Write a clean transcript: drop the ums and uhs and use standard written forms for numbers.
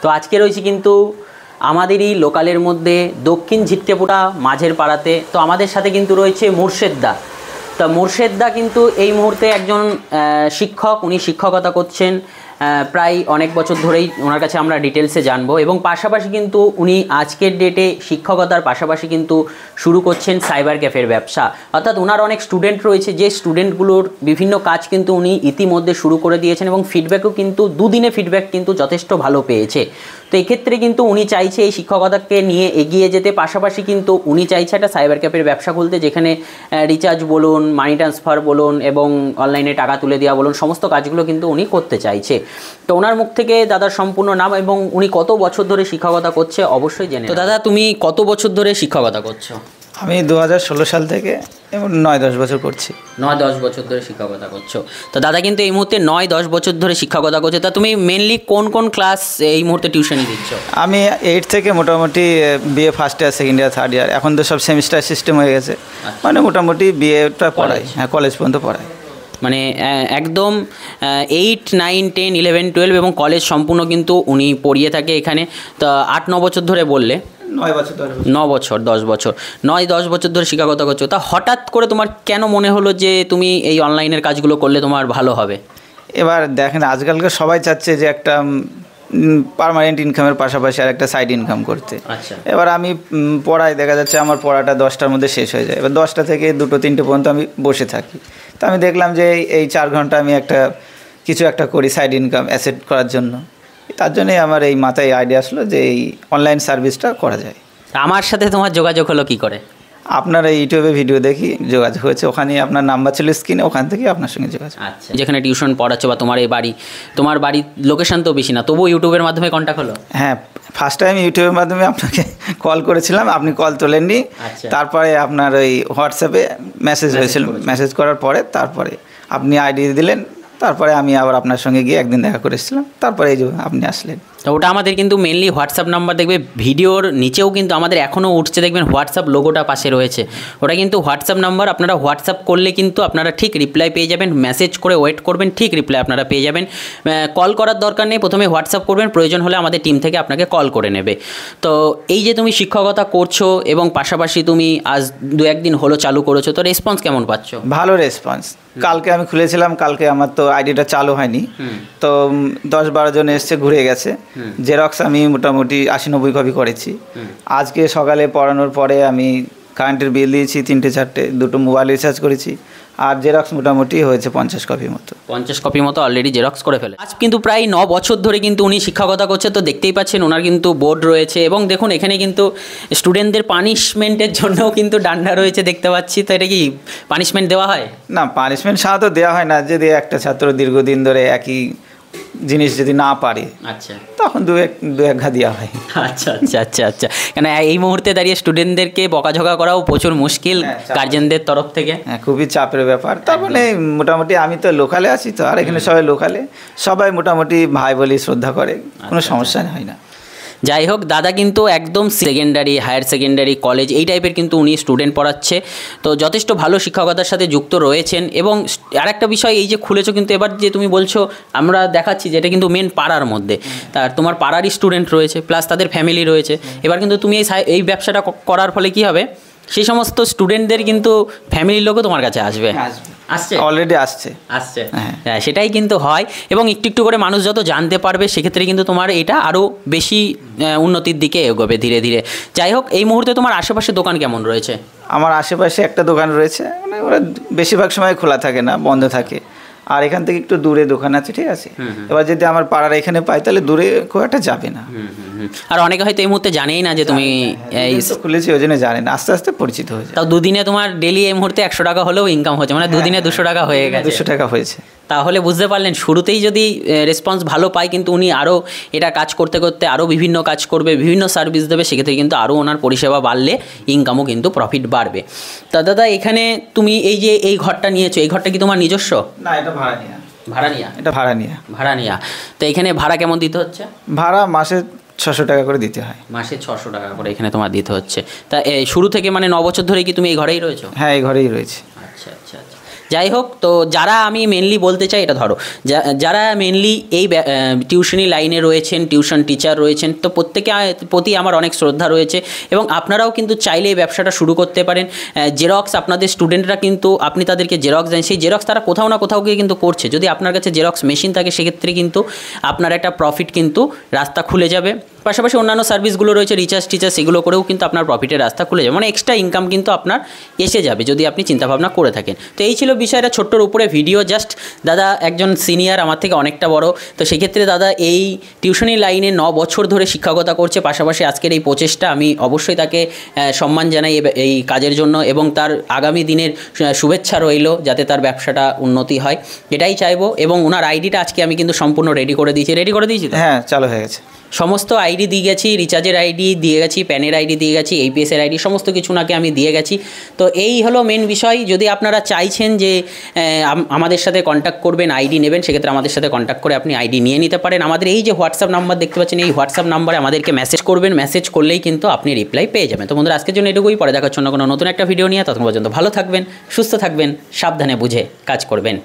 তো আজকে রয়েছি কিন্তু আমাদেরই লোকালের মধ্যে দক্ষিণ ঝিটকেপুটা মাঝের পাড়াতে। তো আমাদের সাথে কিন্তু রয়েছে মুর্শেদদা। তো মুর্শেদদা কিন্তু এই মুহূর্তে একজন শিক্ষক, উনি শিক্ষকতা করছেন প্রায় অনেক বছর ধরেই। ওনার কাছে আমরা ডিটেলসে জানবো এবং পাশাপাশি কিন্তু উনি আজকের ডেটে শিক্ষকতার পাশাপাশি কিন্তু শুরু করছেন সাইবার ক্যাফের ব্যবসা। অর্থাৎ ওনার অনেক স্টুডেন্ট রয়েছে, যে স্টুডেন্টগুলোর বিভিন্ন কাজ কিন্তু উনি ইতিমধ্যে শুরু করে দিয়েছেন এবং ফিডব্যাকও কিন্তু দুদিনে ফিডব্যাক কিন্তু যথেষ্ট ভালো পেয়েছে। তো এক্ষেত্রে কিন্তু উনি চাইছে এই শিক্ষকতাকে নিয়ে এগিয়ে যেতে, পাশাপাশি কিন্তু উনি চাইছে একটা সাইবার ক্যাফের ব্যবসা খুলতে, যেখানে রিচার্জ বলুন, মানি ট্রান্সফার বলুন এবং অনলাইনে টাকা তুলে দেওয়া বলুন, সমস্ত কাজগুলো কিন্তু উনি করতে চাইছে। তো ওনার মুখ থেকে দাদার সম্পূর্ণ নাম এবং উনি কত বছর ধরে শিক্ষকতা করছে অবশ্যই জেনে। তো দাদা, তুমি কত বছর ধরে শিক্ষকতা করছো? আমি 2016 সাল থেকে এবং 9-10 বছর করছি। 9-10 বছর ধরে শিক্ষকতা করছো। তো দাদা কিন্তু এই মুহূর্তে 9-10 বছর ধরে শিক্ষকতা করছে। তা তুমি মেনলি কোন কোন ক্লাস এই মুহূর্তে টিউশনি দিচ্ছ? আমি 8 থেকে মোটামুটি BA first year, second year, third year, এখন তো সব সেমিস্টার সিস্টেম হয়ে গেছে। মানে মোটামুটি বিএটা পড়াই, হ্যাঁ কলেজ পর্যন্ত পড়াই। মানে একদম 8, 9, 10, 11, 12 এবং কলেজ সম্পূর্ণ কিন্তু উনি পড়িয়ে থাকে এখানে। তো 8-9 বছর ধরে বললে? 9-10 বছর 9-10 বছর ধরে শিক্ষকতা করছো। তা হঠাৎ করে তোমার কেন মনে হলো যে তুমি এই অনলাইনের কাজগুলো করলে তোমার ভালো হবে? এবার দেখেন, আজকালকার সবাই চাচ্ছে যে একটা পার্মানেন্ট ইনকামের পাশাপাশি আর একটা সাইড ইনকাম করতে। আচ্ছা। এবার আমি পড়াই, দেখা যাচ্ছে আমার পড়াটা 10টার মধ্যে শেষ হয়ে যায়। এবার 10টা থেকে 2-3টে পর্যন্ত আমি বসে থাকি। তো আমি দেখলাম যে এই 4 ঘন্টা আমি কিছু একটা করি সাইড ইনকাম অ্যাসেট করার জন্য। তার জন্যই আমার এই মাথায় আইডিয়া আসলো যে এই অনলাইন সার্ভিসটা করা যায়। আমার সাথে তোমার যোগাযোগ হলো কি করে? আপনার ইউটিউবে ভিডিও দেখি যোগাযোগ হয়েছে, ওখানে আপনার নাম্বার ছিল স্ক্রিনে, ওখান থেকে আপনার সঙ্গে যোগাযোগ। আচ্ছা, যেখানে টিউশন পড়াচ্ছ বা তোমার বাড়ির লোকেশন তো বেশি না, তবুও ইউটিউবের মাধ্যমে কন্ট্যাক্ট হলো? হ্যাঁ, ফার্স্ট টাইম ইউটিউবের মাধ্যমে আপনাকে কল করেছিলাম, আপনি কল তোলেননি। তারপরে আপনার ওই হোয়াটসঅ্যাপে মেসেজ হয়েছিল, মেসেজ করার পরে তারপরে আপনি আইডি দিলেন, তারপরে আমি আবার আপনার সঙ্গে গিয়ে একদিন দেখা করেছিলাম, তারপরে এই যে আপনি আসলেন। তো ওটা আমাদের কিন্তু মেনলি হোয়াটসঅ্যাপ নাম্বার, দেখবে ভিডিওর নিচেও কিন্তু আমাদের এখনও উঠছে, দেখবেন হোয়াটসঅ্যাপ লোগোটা পাশে রয়েছে, ওটা কিন্তু হোয়াটসঅ্যাপ নাম্বার। আপনারা হোয়াটসঅ্যাপ করলে কিন্তু আপনারা ঠিক রিপ্লাই পেয়ে যাবেন, মেসেজ করে ওয়েট করবেন, ঠিক রিপ্লাই আপনারা পেয়ে যাবেন। কল করার দরকার নেই, প্রথমে হোয়াটসঅ্যাপ করবেন, প্রয়োজন হলে আমাদের টিম থেকে আপনাকে কল করে নেবে। তো এই যে তুমি শিক্ষকতা করছো এবং পাশাপাশি তুমি আজ 2-1 দিন হলো চালু করেছো, তো রেসপন্স কেমন পাচ্ছ? ভালো রেসপন্স। কালকে আমি খুলেছিলাম, কালকে আমার তো আইডিটা চালু হয়নি, তো 10-12 জন এসছে, ঘুরে গেছে। জেরক্স আমি মোটামুটি 80-90 কপি করেছি। আজকে সকালে পড়ানোর পরে আমি কারেন্টের বিল দিয়েছি 3-4টে, 2টো মোবাইল রিচার্জ করেছি, আর জেরক্স মোটামুটি হয়েছে 50 কপি মতো। 50 কপি মতো অলরেডি জেরক্স করে ফেলে। আজ কিন্তু প্রায় 9 বছর ধরে কিন্তু উনি শিক্ষকতা করছে। তো দেখতেই পাচ্ছেন ওনার কিন্তু বোর্ড রয়েছে এবং দেখুন এখানে কিন্তু স্টুডেন্টদের পানিশমেন্টের জন্যও কিন্তু ডান্ডা রয়েছে দেখতে পাচ্ছি। তো এটা কি পানিশমেন্ট দেওয়া হয়? না, পানিশমেন্ট সাধারণত দেওয়া হয় না। যদি একটা ছাত্র দীর্ঘদিন ধরে একই জিনিস যদি না পারে, আচ্ছা, তখন দু এক ঘা দেওয়া হয়। আচ্ছা আচ্ছা আচ্ছা আচ্ছা। কেন এই মুহূর্তে দাঁড়িয়ে স্টুডেন্টদেরকে বকাঝকা করাও প্রচুর মুশকিল গার্জেনদের তরফ থেকে। হ্যাঁ, খুবই চাপের ব্যাপার। তার মানে মোটামুটি আমি তো লোকালে আছি, তো আর এখানে সবাই লোকালে, সবাই মোটামুটি ভাই বলি শ্রদ্ধা করে, কোনো সমস্যা হয় না। যাই হোক, দাদা কিন্তু একদম সেকেন্ডারি, হায়ার সেকেন্ডারি, কলেজ এই টাইপের কিন্তু উনি স্টুডেন্ট পড়াচ্ছে। তো যথেষ্ট ভালো শিক্ষকতার সাথে যুক্ত রয়েছেন। এবং আরেকটা বিষয়, এই যে খুলেছো কিন্তু এবার যে তুমি বলছো, আমরা দেখাচ্ছি যেটা কিন্তু মেন পাড়ার মধ্যে, তার তোমার পাড়ারই স্টুডেন্ট রয়েছে, প্লাস তাদের ফ্যামিলি রয়েছে। এবার কিন্তু তুমি এই ব্যবসাটা করার ফলে কি হবে, সেই সমস্ত স্টুডেন্টদের কিন্তু ফ্যামিলির লোকও তোমার কাছে আসবে। আসছে, অলরেডি আসছে। হ্যাঁ, সেটাই কিন্তু হয়। এবং একটু একটু করে মানুষ যত জানতে পারবে, সেক্ষেত্রে কিন্তু তোমার এটা আরও বেশি উন্নতির দিকে এগোবে ধীরে ধীরে। যাই হোক, এই মুহূর্তে তোমার আশেপাশে দোকান কেমন রয়েছে? আমার আশেপাশে একটা দোকান রয়েছে, মানে ওরা বেশিরভাগ সময় খোলা থাকে না, বন্ধ থাকে। আর এখান থেকে একটু দূরে দোকান আছে, ঠিক আছে। এবার যদি আমার পাড়ার এখানে পাই, তাহলে দূরে খুব একটা যাবে না। আর অনেকে হয়তো এই মুহূর্তে জানেই না যে তুমি এই খুলেছি, ওই জন্য জানে না, আস্তে আস্তে পরিচিত হয়েছে। তাও দুদিনে তোমার ডেলি এই মুহূর্তে 100 টাকা হলেও ইনকাম হচ্ছে, মানে দুদিনে 200 টাকা হয়ে গেছে। 200 টাকা হয়েছে। তাহলে বুঝতে পারলেন, শুরুতেই যদি রেসপন্স ভালো পায়, কিন্তু উনি আরও এটা কাজ করতে করতে আরও বিভিন্ন কাজ করবে, বিভিন্ন সার্ভিস দেবে, সেক্ষেত্রে কিন্তু আরও ওনার পরিষেবা বাড়লে ইনকামও কিন্তু প্রফিট বাড়বে। তা দাদা, এখানে তুমি এই যে এই ঘরটা নিয়েছো, এই ঘরটা কি তোমার নিজস্ব? না, এটা ভাড়া নিয়া। এটা ভাড়া নিয়া। তো এখানে ভাড়া কেমন দিতে হচ্ছে? ভাড়া মাসে 600 টাকা করে দিতে হয়। মাসে 600 টাকা করে এখানে তোমার দিতে হচ্ছে। তা শুরু থেকে মানে 9 বছর ধরে কি তুমি এই ঘরেই রয়েছো? হ্যাঁ, এই ঘরেই রয়েছে। আচ্ছা আচ্ছা আচ্ছা। যাই হোক, তো যারা আমি মেনলি বলতে চাই এটা ধরো, যারা মেনলি এই টিউশনি লাইনে রয়েছেন, টিউশন টিচার রয়েছেন, তো প্রত্যেকে প্রতি আমার অনেক শ্রদ্ধা রয়েছে এবং আপনারাও কিন্তু চাইলে এই ব্যবসাটা শুরু করতে পারেন। জেরক্স আপনাদের স্টুডেন্টরা কিন্তু আপনি তাদেরকে জেরক্স দেন, সেই জেরক্স তারা কোথাও না কোথাও গিয়ে কিন্তু করছে। যদি আপনার কাছে জেরক্স মেশিন থাকে সেক্ষেত্রে কিন্তু আপনার একটা প্রফিট কিন্তু রাস্তা খুলে যাবে। পাশাপাশি অন্যান্য সার্ভিসগুলো রয়েছে, রিচার্জ টিচার্জ, এগুলো করেও কিন্তু আপনার প্রফিটের রাস্তা খুলে যাবে, মানে এক্সট্রা ইনকাম কিন্তু আপনার এসে যাবে যদি আপনি চিন্তাভাবনা করে থাকেন। তো এই ছিল বিষয়টা, ছোট্টর উপরে ভিডিও জাস্ট। দাদা একজন সিনিয়র, আমার থেকে অনেকটা বড়, তো সেক্ষেত্রে দাদা এই টিউশনি লাইনে 9 বছর ধরে শিক্ষকতা করছে। পাশাপাশি আজকের এই প্রচেষ্টা আমি অবশ্যই তাকে সম্মান জানাই এই কাজের জন্য এবং তার আগামী দিনের শুভেচ্ছা রইল যাতে তার ব্যবসাটা উন্নতি হয়, এটাই চাইবো। এবং ওনার আইডিটা আজকে আমি কিন্তু সম্পূর্ণ রেডি করে দিয়েছি। হ্যাঁ, চালু হয়ে গেছে। সমস্ত আইডি দিয়ে গেছি, রিচার্জের আইডি দিয়ে গেছি, প্যানের আইডি দিয়ে গেছি, এইপিএসের আইডি, সমস্ত কিছু ওনাকে আমি দিয়ে গেছি। তো এই হলো মেন বিষয়। যদি আপনারা চাইছেন যে আমাদের সাথে কন্ট্যাক্ট করবেন, আইডি নেবেন, সেক্ষেত্রে আমাদের সাথে কন্ট্যাক্ট করে আপনি আইডি নিয়ে নিতে পারেন। আমাদের এই যে হোয়াটসঅ্যাপ নাম্বার দেখতে পাচ্ছেন, এই হোয়াটসঅ্যাপ নাম্বারে আমাদেরকে মেসেজ করবেন, মেসেজ করলেই কিন্তু আপনি রিপ্লাই পেয়ে যাবেন। তো বন্ধুরা, আজকের জন্য এটুকুই, পরে দেখার জন্য কোনো নতুন একটা ভিডিও নিয়ে, ততক্ষণ পর্যন্ত ভালো থাকবেন, সুস্থ থাকবেন, সাবধানে বুঝে কাজ করবেন।